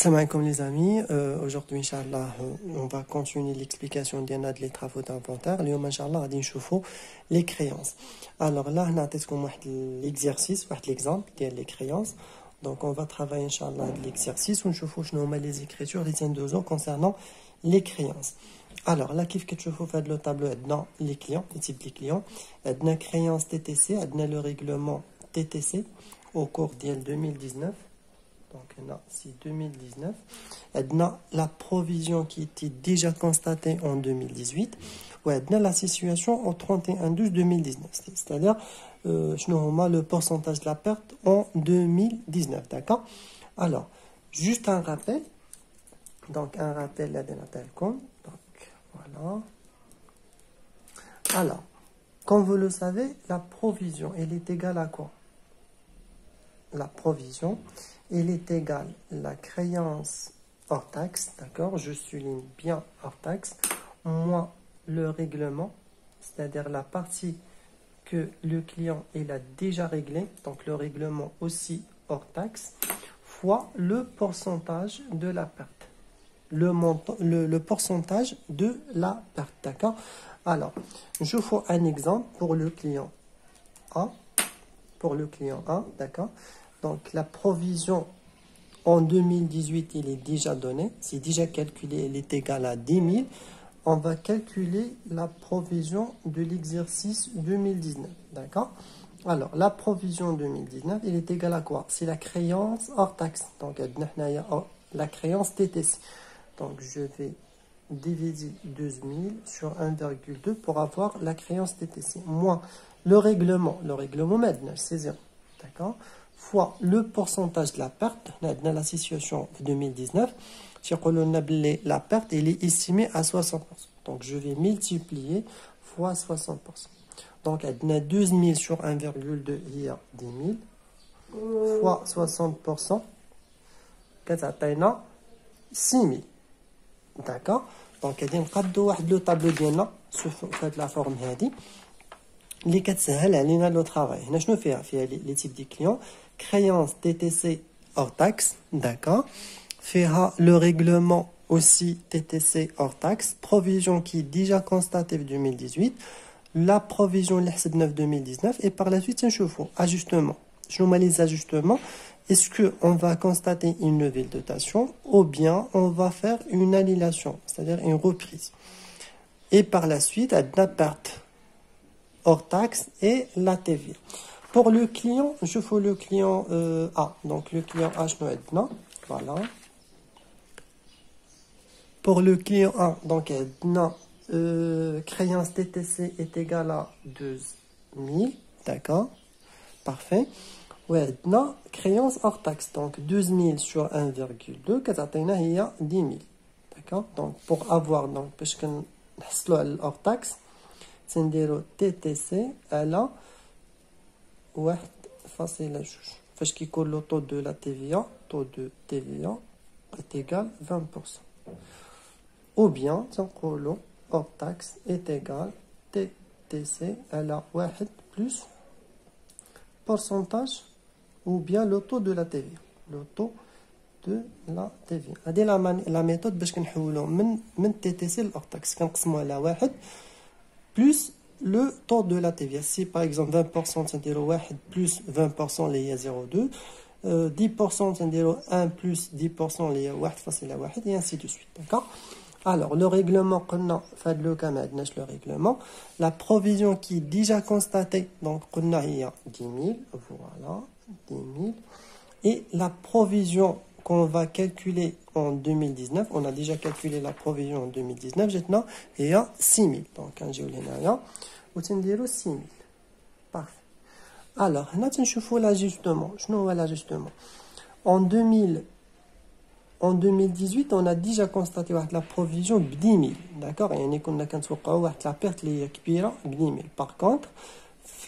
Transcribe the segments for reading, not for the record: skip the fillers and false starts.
Salam alaikum les amis, aujourd'hui Inch'Allah on va continuer l'explication des travaux d'inventaire. اليوم Inch'Allah غادي نشوفوا les créances. Alors là نعطيكم واحد l'exercice, واحد l'exemple ديال les créances. Donc on va travailler Inch'Allah l'exercice ونشوفوا شنو هما les écritures les N2O concernant les créances. Alors là كيف كتشوفوا في هذا le tableau عندنا les clients, les types de clients. عندنا créance TTC, عندنا le règlement TTC au cours ديال 2019. Donc, là, c'est 2019. On a la provision qui était déjà constatée en 2018. On a la situation au 31/12/2019. C'est-à-dire, le pourcentage de la perte en 2019. D'accord? Alors, juste un rappel. Donc, un rappel là de notre compte. Donc, voilà. Alors, comme vous le savez, la provision, elle est égale à quoi? La provision, elle est égale à la créance hors taxe, d'accord? Je souligne bien hors taxe, moins le règlement, c'est-à-dire la partie que le client il a déjà réglé, donc le règlement aussi hors taxe, fois le pourcentage de la perte. Le pourcentage de la perte, d'accord? Alors, je fais un exemple pour le client A. Pour le client A, d'accord? Donc, la provision en 2018, il est déjà donné. C'est déjà calculé, elle est égale à 10 000. On va calculer la provision de l'exercice 2019. D'accord? Alors, la provision 2019, elle est égale à quoi? C'est la créance hors taxe. Donc, la créance TTC. Donc, je vais diviser 12 000 sur 1,2 pour avoir la créance TTC. Moins le règlement maintenant, c'est 0. D'accord? Fois le pourcentage de la perte, dans la situation 2019, la perte elle est estimée à 60%. Donc je vais multiplier fois 60%. Donc on a 12 000 sur 1,2, il y a 10 000, fois 60%, on a 6 000. D'accord? Donc on va le tableau de la forme اللي كتسهل علينا لو travail. هنا شنو فيها les types de clients, créance TTC hors taxe, d'accord, فيها le règlement aussi TTC hors taxe, provision qui est déjà constatée en 2018, la provision اللي حسبنا في 2019 et par la suite نشوفوا ajustement. شنو هما les ajustements? Est-ce que on va constater une nouvelle dotation ou bien on va faire une annulation, c'est-à-dire une reprise. Et par la suite عندنا perte hors taxe et la TVA. Pour le client, je fais le client A. Donc le client A, je vais maintenant. Voilà. Pour le client A, donc créance TTC est égale à 12 000. D'accord. Parfait. Ouais, maintenant, créance hors taxe. Donc 12 000 sur 1,2, il y a 10 000. D'accord. Donc pour avoir, donc, parce que hors taxe, سنديرو TTC على 1.2 فاش كيكون لو طو دو لا TVA est égal 20%. Ou bien تنقولو hors taxe est égal TTC على 1 plus pourcentage ou bien le taux de la TVA. Le taux de la TVA. هذه la méthode باش كنحولو من TTC ل hors taxe كنقسمو على 1 plus le taux de la TVA. Si par exemple 20% c'est 1 plus 20% il y a 0,2, 10% c'est 1 plus 10% il y a 1 facile à 1 et ainsi de suite. D'accord? Alors le règlement, le règlement, la provision qui est déjà constatée, donc il y a 10 000, voilà, 10 000, et la provision qu'on va calculer en 2019, on a déjà calculé la provision en 2019, maintenant il y a 6 000. Donc, un géolénaria, ou 6 000. Parfait. Alors, on a l'ajustement. Je vois l'ajustement. En 2018, on a déjà constaté la provision de 10 000. D'accord? Et on a la perte qui est 10 000. Par contre,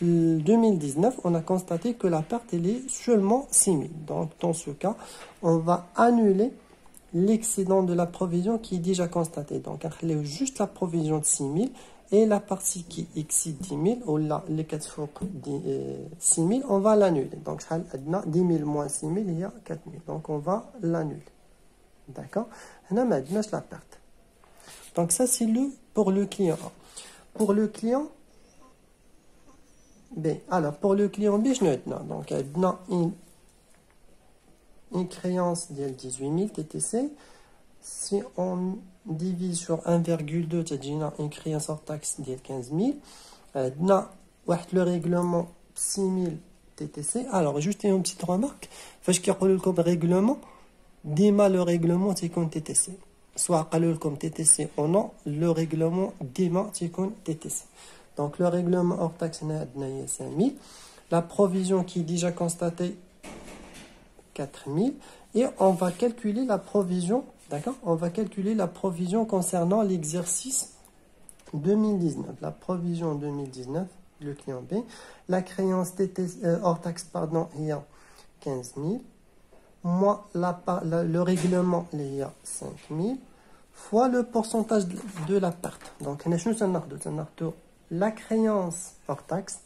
en 2019, on a constaté que la perte elle est seulement 6 000. Donc, dans ce cas, on va annuler l'excédent de la provision qui est déjà constaté. Donc, on a juste la provision de 6 000 et la partie qui exceed 10 000, ou là, les 4 fois 6 000, on va l'annuler. Donc, 10 000 moins 6 000, il y a 4 000. Donc, on va l'annuler. d'accord. On a maintenant la perte. Donc ça c'est pour le client A. Pour le client B, alors pour le client B, je note donc une créance de 18 000 TTC. Si on divise sur 1,2, تجينا une créance hors taxe de 15 000. عندنا واحد le règlement 6 000 TTC. Alors juste une petite remarque, فاش كيقولوا لكم règlement, ديما le règlement تيكون TTC. Soit قالوا لكم TTC ou non, le règlement ديما تيكون TTC. Donc le règlement hors taxe عندنا 5 000. La provision qui est déjà constatée 4 000. Et on va calculer la provision, d'accord? On va calculer la provision concernant l'exercice 2019. La provision 2019, le client B. La créance hors taxe, pardon, il y a 15 000. Moins le règlement, il y a 5 000. Fois le pourcentage de la perte. Donc, la créance hors taxe,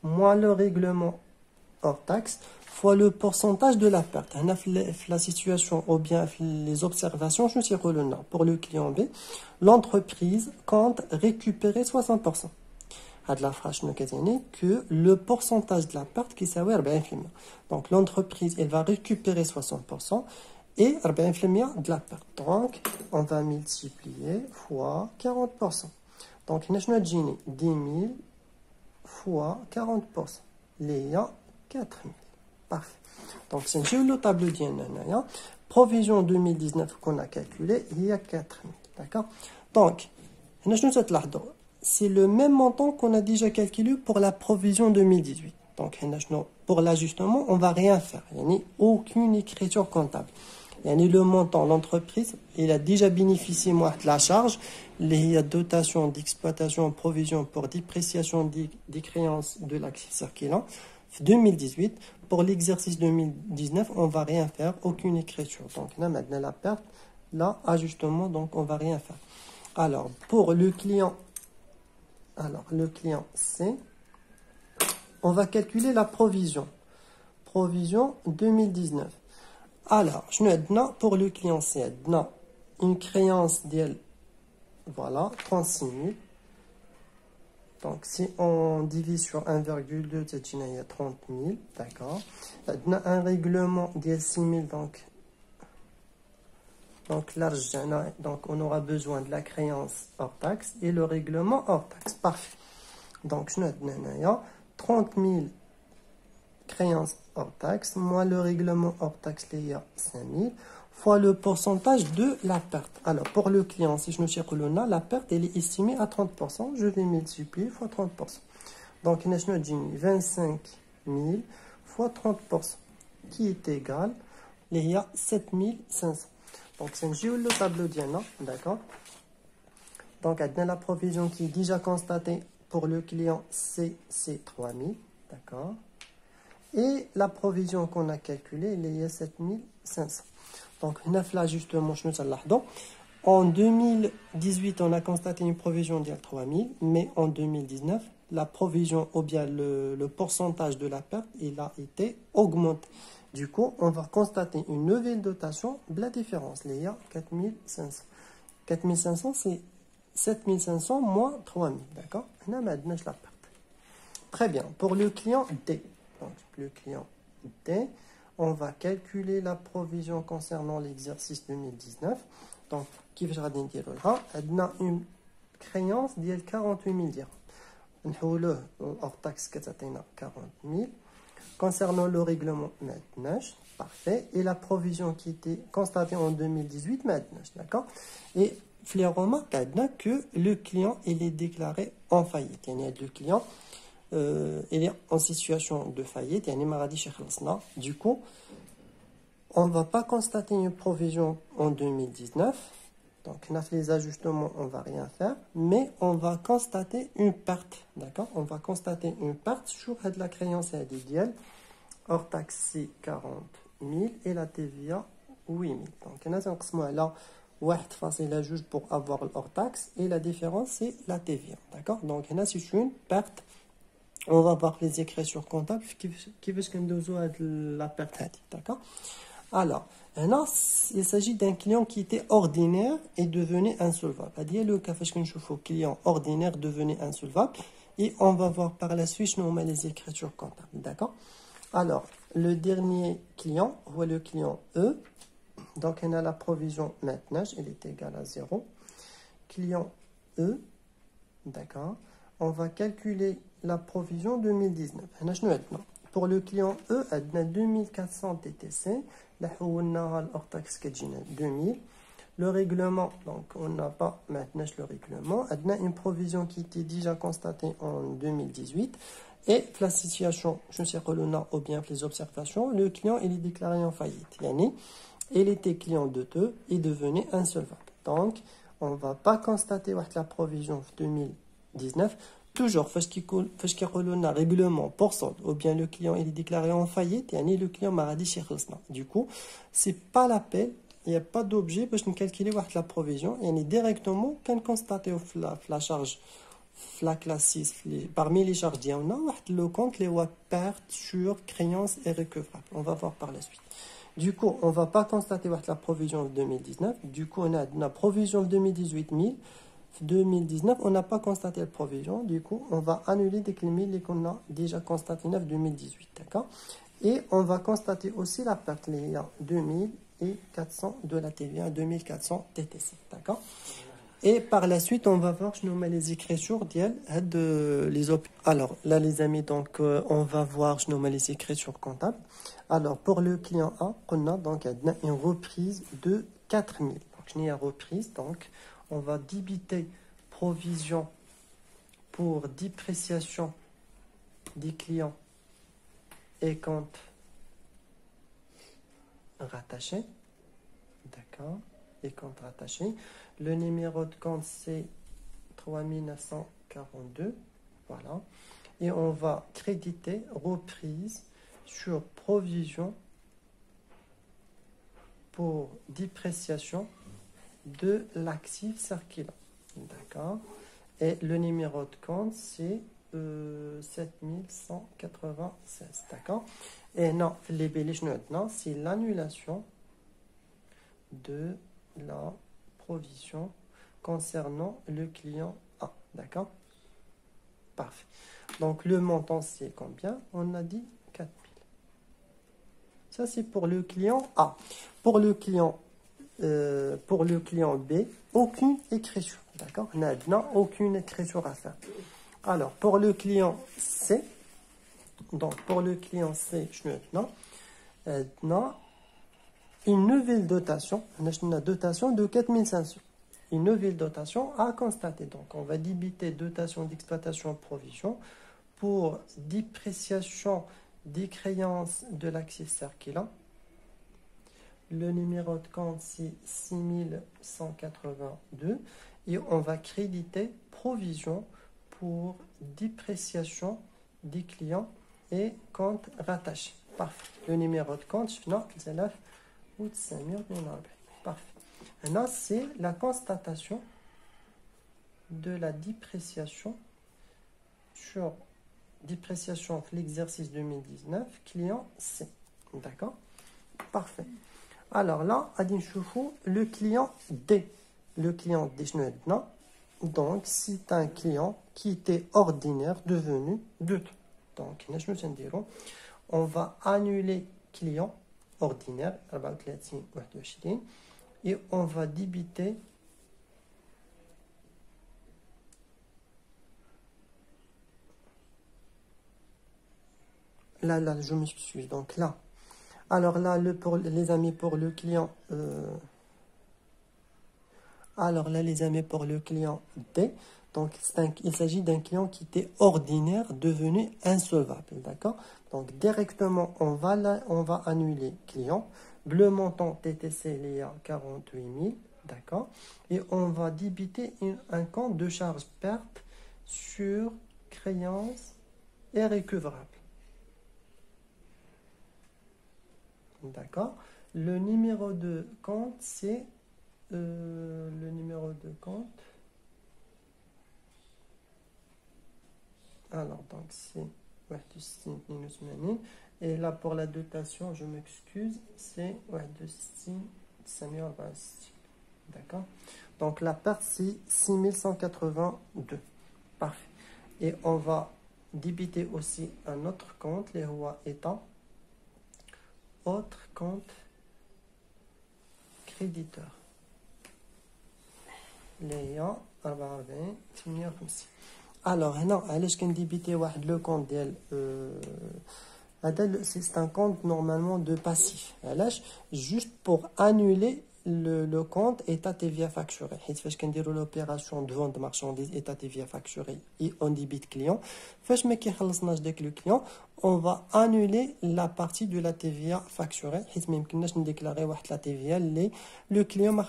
moins le règlement hors taxe, fois le pourcentage de la perte. La situation ou bien les observations, je suis relevé pour le client B. L'entreprise compte récupérer 60%. La phrase que le pourcentage de la perte qui s'avère 40%. Donc l'entreprise elle va récupérer 60% et 40% de la perte. Donc on va multiplier fois 40%. Donc nous avons 10 000 fois 40%. Il y a 4 000. Parfait. Donc, c'est le tableau d'INN. Provision 2019 qu'on a calculé, il y a 4 000. D'accord? Donc, c'est le même montant qu'on a déjà calculé pour la provision 2018. Donc, pour l'ajustement, on ne va rien faire. Il n'y a aucune écriture comptable. Il y a le montant, l'entreprise, il a déjà bénéficié moi, de la charge. Il y a dotation d'exploitation, provision pour dépréciation des créances de l'actif circulant. 2018, pour l'exercice 2019, on ne va rien faire, aucune écriture. Donc là, maintenant, la perte, là, ajustement, donc on ne va rien faire. Alors, pour le client C, on va calculer la provision. Provision 2019. Alors, je ne pour le client C, une créance d'elle, voilà, 36 000. Donc, si on divise sur 1,2, c'est 30 000, d'accord. On a un règlement de 6 000, donc large, donc on aura besoin de la créance hors taxe et le règlement hors taxe. Parfait. Donc, je note 30 000 créances hors taxe, moins le règlement hors taxe, il y a 5 000. Fois le pourcentage de la perte. Alors, pour le client, si je me cherche la perte, elle est estimée à 30%. Je vais multiplier fois 30%. Donc, nous avons 25 000 fois 30%, qui est égal, il y a 7 500. Donc, c'est le tableau d'Iana, d'accord? Donc, la provision qui est déjà constatée pour le client C, c'est 3 000, d'accord? Et la provision qu'on a calculée, il y a 7 500. Donc, l'ajustement, en 2018, on a constaté une provision de 3 000, mais en 2019, la provision ou bien le pourcentage de la perte, il a été augmenté. Du coup, on va constater une nouvelle dotation, la différence, il y a 4 500. 4 500, c'est 7 500 moins 3 000, d'accord? On a maintenant la perte. Très bien, pour le client D. Donc, le client D, on va calculer la provision concernant l'exercice 2019. Donc, qui va dire on a une créance de 48 000 dirhams. On hors taxe 40 000. Concernant le règlement, maintenant, parfait. Et la provision qui était constatée en 2018, maintenant, d'accord. Et les remarques que le client il est déclaré en faillite. Il y a le client il est en situation de faillite. Il y a maladie chez Khlasna. Du coup, on ne va pas constater une provision en 2019. Donc, les ajustements, on ne va rien faire. Mais on va constater une perte. D'accord? On va constater une perte sur la créance individuelle. Hors taxe, 40 000 et la TVA, 8 000. Donc, on a là 1,2 pour avoir hors taxe et la différence, c'est la TVA. D'accord? Donc, c'est une perte. On va voir les écritures comptables qui veut ce qu'on doit la perte. D'accord? Alors, هنا, il s'agit d'un client qui était ordinaire et devenait insolvable. C'est-à-dire le cas فاش كنشوفوا client ordinaire devenait insolvable et on va voir par la suite nous met les écritures comptables. D'accord? Alors, le dernier client, le client E. Donc, on a la provision maintenant, elle est égale à 0. Client E, d'accord. On va calculer la provision 2019. Pour le client E, on a 2400 TTC. Là, on a hors taxe qui est 2000. Le règlement, donc on n'a pas maintenant le règlement. On a une provision qui était déjà constatée en 2018. Et la situation, je ne sais pas le nom ou bien les observations, le client il est déclaré en faillite. Yani, il était client de deux et devenait insolvable. Donc, on ne va pas constater la provision 2019. Toujours, parce qu'il y a un règlement pour solde, ou bien le client il est déclaré en faillite, et le client m'a dit chez Khosna. Du coup, ce n'est pas l'appel, il n'y a pas d'objet pour calculer la provision, et directement, quand constater la charge, la classe 6, parmi les charges, il y a le compte, les pertes sur créances et recevrables. On va voir par la suite. Du coup, on ne va pas constater la provision de 2019. Du coup, on a la provision de 2018 000. 2019, on n'a pas constaté la provision. Du coup, on va annuler des clés qu'on a déjà constaté en 2018. D'accord? Et on va constater aussi la perte. Il y a 2400 de la TVA, 2400 TTC. D'accord? Et par la suite, on va voir, je nous mets les écritures de les Alors là, les amis, donc on va voir, je nous mets les écritures comptables. Alors pour le client A, on a donc une reprise de 4000. Donc je n'ai une reprise, donc on va débiter provision pour dépréciation des clients et compte rattaché. D'accord? Et compte rattaché. Le numéro de compte, c'est 3942. Voilà. Et on va créditer reprise sur provision pour dépréciation de l'actif circulant. D'accord? Et le numéro de compte, c'est 7196. D'accord? Et non, les béliches maintenant, c'est l'annulation de la provision concernant le client A. D'accord? Parfait. Donc, le montant, c'est combien? On a dit 4000. Ça, c'est pour le client A. Pour le client B, aucune écriture. D'accord? On n'a aucune écriture à faire. Alors, pour le client C, donc pour le client C, je maintenant, une nouvelle dotation, une dotation de 4500. Une nouvelle dotation à constater. Donc, on va débiter dotation d'exploitation provision pour dépréciation des créances de l'actif circulant. Le numéro de compte, c'est 6182. Et on va créditer provision pour dépréciation des clients et compte rattaché. Parfait. Le numéro de compte, c'est 9 ou 5000. Parfait. Maintenant, c'est la constatation de la dépréciation sur dépréciation de l'exercice 2019, client C. D'accord? Parfait. Alors là, le client D. Le client D, donc, c'est un client qui était ordinaire devenu deux. Donc, on va annuler client ordinaire, 34 21, et on va débiter là, je m'excuse. Donc là, alors là, pour les amis, pour le client, alors là, les amis, pour le client D, donc il s'agit d'un client qui était ordinaire devenu insolvable. D'accord? Donc directement, on va annuler client. Le montant TTC, il y a 48 000. D'accord? Et on va débiter un compte de charge perte sur créance et recouvrable. D'accord? Le numéro de compte, c'est le numéro de compte. Alors, donc c'est Et là, pour la dotation, je m'excuse, c'est 61 d'accord? Donc, la perte, c'est 6182. Parfait. Et on va débiter aussi un autre compte, les rois étant autre compte créditeur. Les 44 58. Alors, هنا علاش كنديبيتي واحد لو كونت ديال c'est un compte normalement de passif. Juste pour annuler le compte état TVA facturé. Parce qu'on dit l'opération de vente de marchandises état TVA facturé et on débite client. Parce que le client, on va annuler la partie de la TVA facturée. Même qu'on déclarer la TVA, le client m'a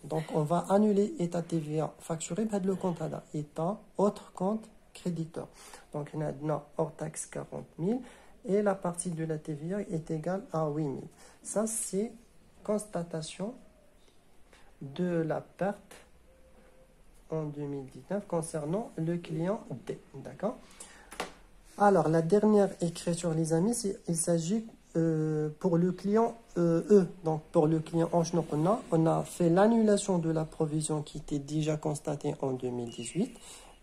donc on va annuler état TVA facturé par le compte état autre compte créditeur. Donc on a hors taxe 40 000. Et la partie de la TVA est égale à 8 000. Ça, c'est constatation de la perte en 2019 concernant le client D. D'accord? Alors, la dernière écriture, les amis, il s'agit pour le client E. Donc, pour le client on a fait l'annulation de la provision qui était déjà constatée en 2018.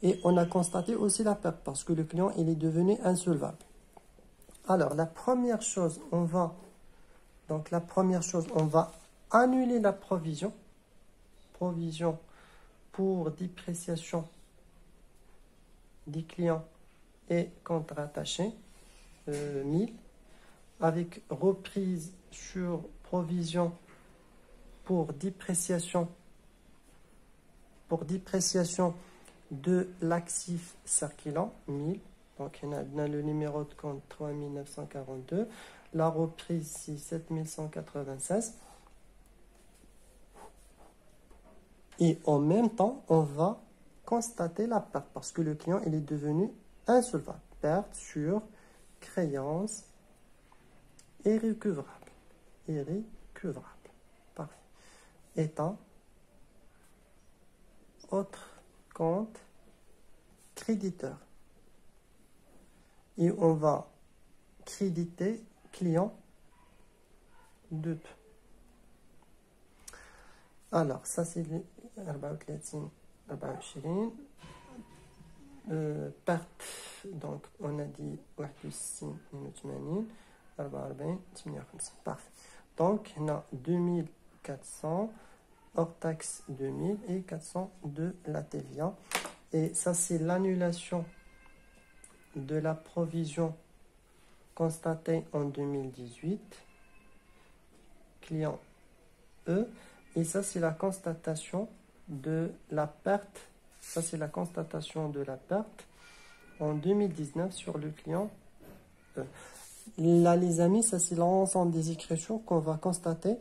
Et on a constaté aussi la perte parce que le client, il est devenu insolvable. Alors, la première chose, on va annuler la provision pour dépréciation des clients et comptes rattachés, 1000, avec reprise sur provision pour dépréciation de l'actif circulant, 1000. Donc, on a le numéro de compte 3942. La reprise, c'est 7196. Et en même temps, on va constater la perte parce que le client il est devenu insolvable. Perte sur créance irrécouvrable. Parfait. Étant autre compte créditeur. Et on va créditer client 2. Alors, ça c'est les 34, 24. Perte, donc on a dit 61 44 58. Parfait. Donc, on a 2400 hors taxe 2000 et 400 de la TVA. Et ça c'est l'annulation de la provision constatée en 2018, client E, et ça c'est la constatation de la perte, en 2019 sur le client E. Là les amis, ça c'est l'ensemble des écritures qu'on va constater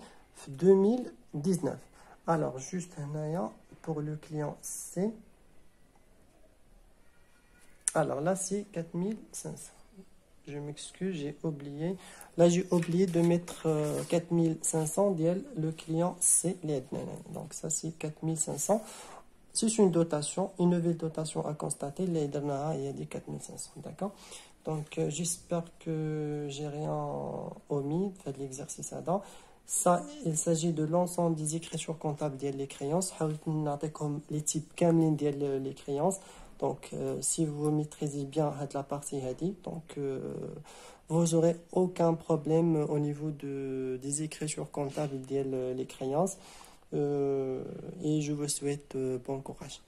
2019. Alors juste un œil pour le client C. Alors là, c'est 4500. Je m'excuse, j'ai oublié. Là, j'ai oublié de mettre 4500 le client C. Donc ça, c'est 4500. C'est une dotation, une nouvelle dotation à constater. Il y a des 4500. D'accord? Donc, j'espère que j'ai rien omis de l'exercice à dents. Ça, il s'agit de l'ensemble des écritures comptables des créances. Comme les types كاملين ديال les créances. Donc, si vous maîtrisez bien la partie hadi, donc vous n'aurez aucun problème au niveau des écritures comptables des les créances. Et je vous souhaite bon courage.